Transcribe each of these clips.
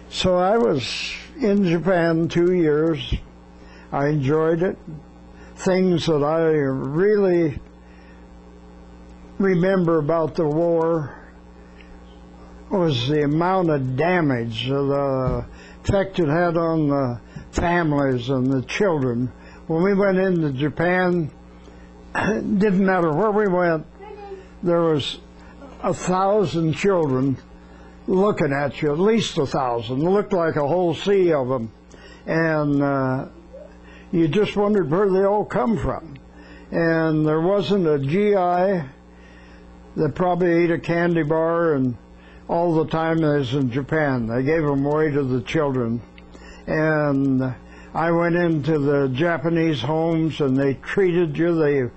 So I was in Japan 2 years. I enjoyed it. Things that I really remember about the war was the amount of damage, the effect it had on the families and the children. When we went into Japan, it didn't matter where we went, there was 1,000 children looking at you, at least 1,000. It looked like a whole sea of them. And you just wondered where they all come from. And there wasn't a GI that probably ate a candy bar and all the time as in Japan. They gave them away to the children. And I went into the Japanese homes and they treated you. They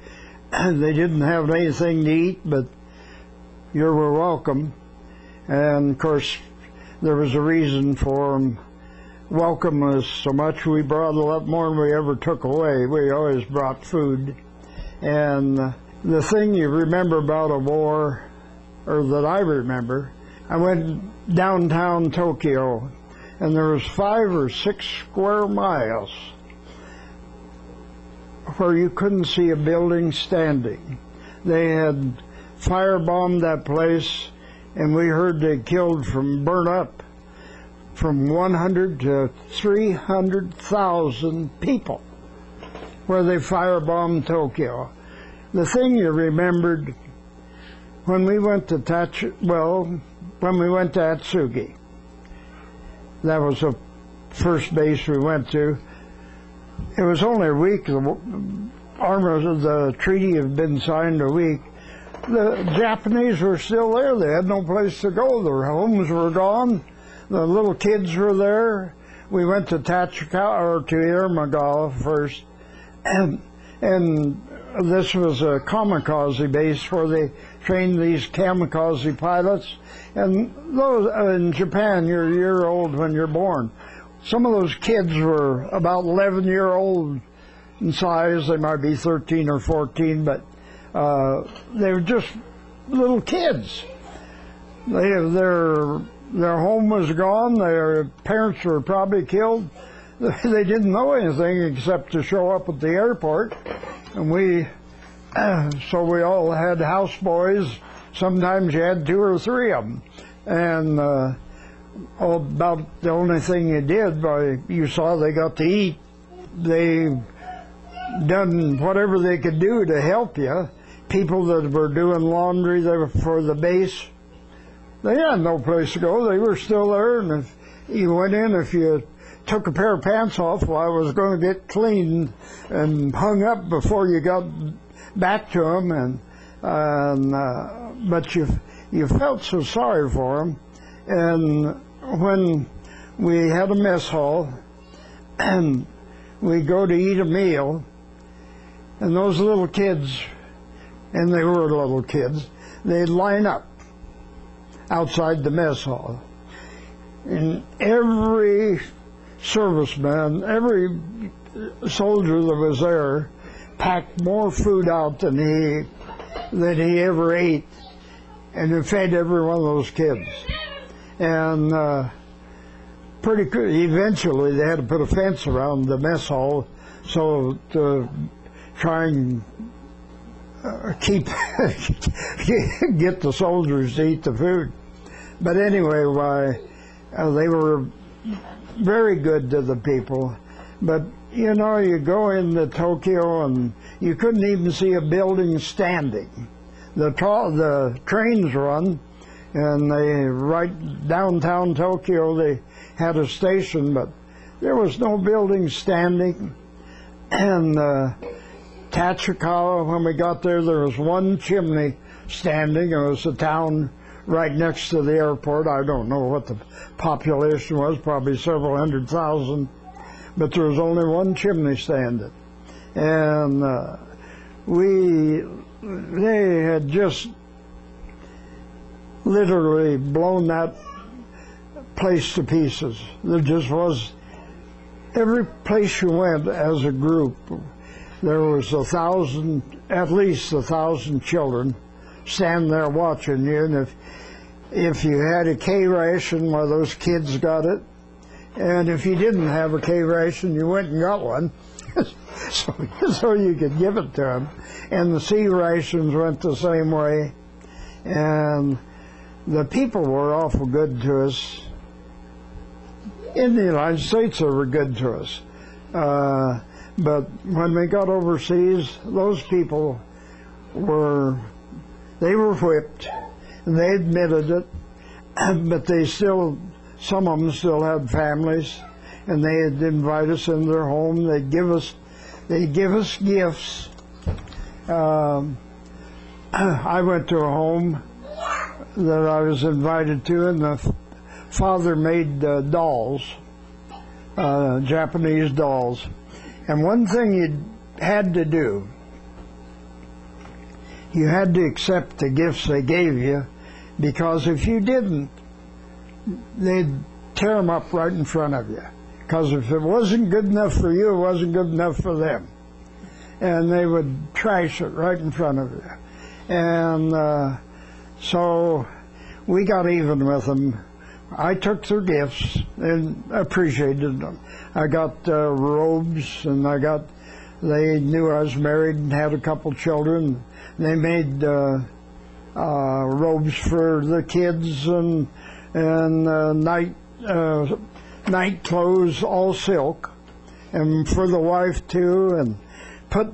didn't have anything to eat, but you were welcome. And of course, there was a reason for them. Welcome us so much. We brought a lot more than we ever took away. We always brought food. And the thing you remember about a war, or that I remember, I went downtown Tokyo, and there was 5 or 6 square miles where you couldn't see a building standing. They had firebombed that place, and we heard they killed burnt up from 100 to 300,000 people where they firebombed Tokyo. The thing you remembered when we went to when we went to Atsugi, that was the first base we went to. It was only a week. The treaty had been signed a week. The Japanese were still there. They had no place to go. Their homes were gone. The little kids were there. We went to Tachikawa, or to Irumagawa first, and this was a kamikaze base where they trained these kamikaze pilots. And those in Japan, you're a year old when you're born. Some of those kids were about 11-year-old in size. They might be 13 or 14, but they were just little kids. Their home was gone. Their parents were probably killed. They didn't know anything except to show up at the airport. And so we all had houseboys. Sometimes you had 2 or 3 of them. And about the only thing you did, you saw they got to eat. They done whatever they could do to help you. People that were doing laundry for the base, they had no place to go. They were still there, and if you went in, if you took a pair of pants off, well, I was going to get cleaned and hung up before you got back to them. But you felt so sorry for them. And when we had a mess hall, and we go to eat a meal, and those little kids, and they were little kids, they'd line up outside the mess hall. And every serviceman, every soldier that was there packed more food out than he ever ate, and it fed every one of those kids. And eventually they had to put a fence around the mess hall so to try and get the soldiers to eat the food. But anyway, they were very good to the people. But you know, you go into Tokyo and you couldn't even see a building standing. The trains run, and right downtown Tokyo they had a station, but there was no building standing. And Tachikawa, when we got there was one chimney standing. It was a town right next to the airport. I don't know what the population was, probably several 100,000, but there was only one chimney standing. And they had just literally blown that place to pieces. There just was, every place you went as a group, there was at least 1,000 children standing there watching you. And if you had a K ration, well, those kids got it. and if you didn't have a K ration, you went and got one, so you could give it to them. And the C rations went the same way, and the people were awful good to us. In the United States, they were good to us. But when we got overseas, those people were whipped, and they admitted it, but they still, some of them still had families, and they'd invite us in their home. They'd give us gifts. I went to a home that I was invited to, and the father made dolls, Japanese dolls. And one thing you had to do, you had to accept the gifts they gave you, because if you didn't, they'd tear them up right in front of you. Because if it wasn't good enough for you, it wasn't good enough for them. And they would trash it right in front of you. And so we got even with them. I took their gifts and appreciated them. I got robes, and they knew I was married and had a couple children. They made robes for the kids and night clothes, all silk, and for the wife too, and put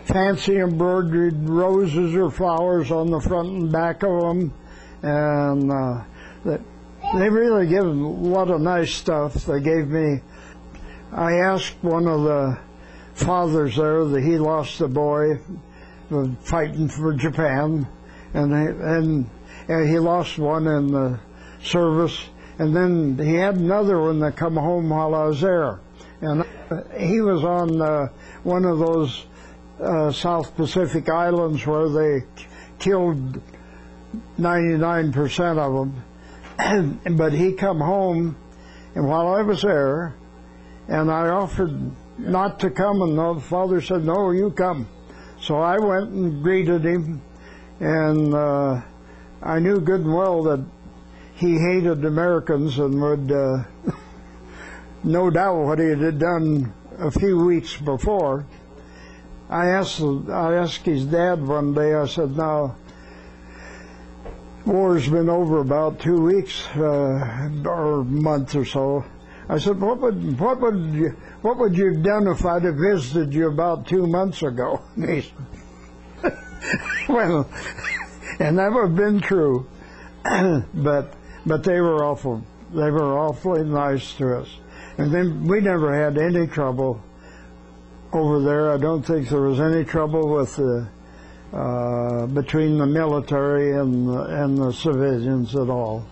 fancy embroidered roses or flowers on the front and back of them, and they really gave a lot of nice stuff. They gave me, I asked one of the fathers there that he lost a boy fighting for Japan, and he lost one in the service, and then he had another one that come home while I was there, and he was on one of those South Pacific islands where they killed 99% of them. But he come home, and while I was there, and I offered not to come, and the father said, "No, you come." So I went and greeted him, and I knew good and well that he hated Americans and would no doubt what he had done a few weeks before. I asked his dad one day, I said, "Now, war's been over about 2 weeks or a month or so." I said, what would you have done if I'd have visited you about 2 months ago?" And he said, well, and that would have been true, but they were awfully nice to us, and then we never had any trouble over there. I don't think there was any trouble with between the military and the civilians at all.